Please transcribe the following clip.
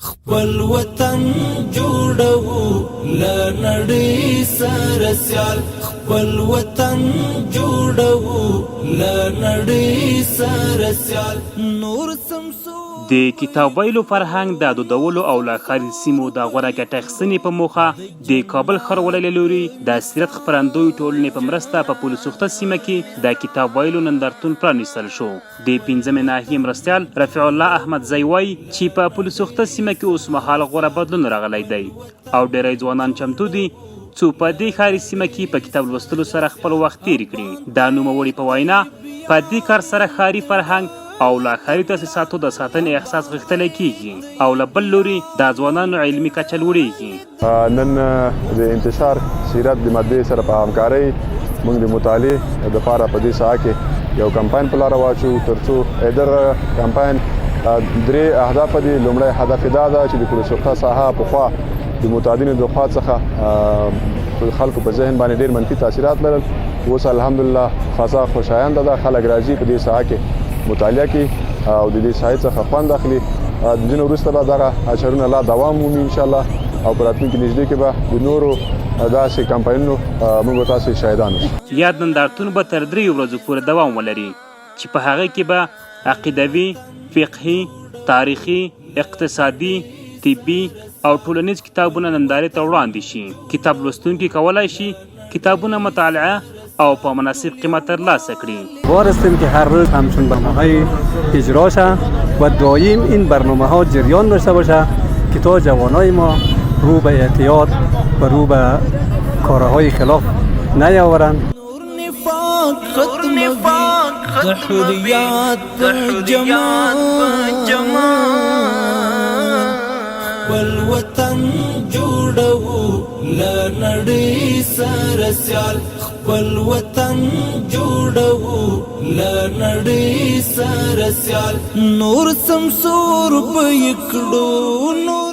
خپل وطن جوړو لنړۍ سره سیال خپل وطن جوړو لنړۍ سره سیال نور سمسو د کتاب ویلو فرهنګ د دودولو او له ښاري سیمو د غوره ګټه اخیستنې په موخه د کابل ښاروالۍ له لوري د سیرت خپرندوی ټولنې په مرسته په پل سوخته سیمه کې د کتاب ویلو نندارتون پرانیستل شو. د 5مې ناحیې مرستیال رفیع الله احمد زی وایي چې په پل سوخته سیمه کې اوس مهال غوره بدلون راغلی دی او ډېری ځوانان چمتو دي څو په دې ښاري سیمه کې په کتاب لوستلو سره خپل وخت تیر کړي. د نوموړي په وینا په دې کار سره ښاري فرهنګ او له ښاري تاسیساتو د ساتنې احساس غښتلی کیږي او له بل لوري د ځوانانو علمي کچه لوړیږي. نن د انتشار سیرت د مطبعې سره په همکارۍ موږ د مطالعې دپاره په دې ساحه کې یو کمپاین په لاره واچو تر څو دغه کمپاین درې اهداف دي. لومړی هدف دا ده چې د پل سوخته ساحه پخوا د متعدینو د خوا څخه خلکو په ذهن باندې ډېر منفي تاثیرات لرل. اوس الحمدلله خاصه خوشایند ده خلک راځي په دې ساحه کې مطالعه کوي او د دې ساحې څخه خوند اخلي. د ځینو وروسته به دغه اثرونه لا دوام مومي انشاءالله او په راتلونکي نږدې کې به د نورو داسې کمپاینونو موږ به تاسې شاهدان اوسو. یاد نندارتون به تر 3 ورځو پورې دوام ولري چې په هغه کې به عقیدوي، فقهي، تاریخي، اقتصادي، طبي او ټولنیز کتابونه نندارې ته وړاندې شي. کتاب لوستونکي کولی شي کتابونه مطالعه او په مناسب قیمت ترلاسه کړي. وارستیم که هر روز همچون برنامه‌های اجرا شد و دائم این برنامه‌ها جریان داشته باشه که تا جوانای ما رو به اعتیاد و رو به کارهای خلاف نیاورند. ختم حریات والوطن جوړو لنړۍ سره سیال خپل وطن جوړو لنړۍ سره سیال نور سمسور به یې کړو.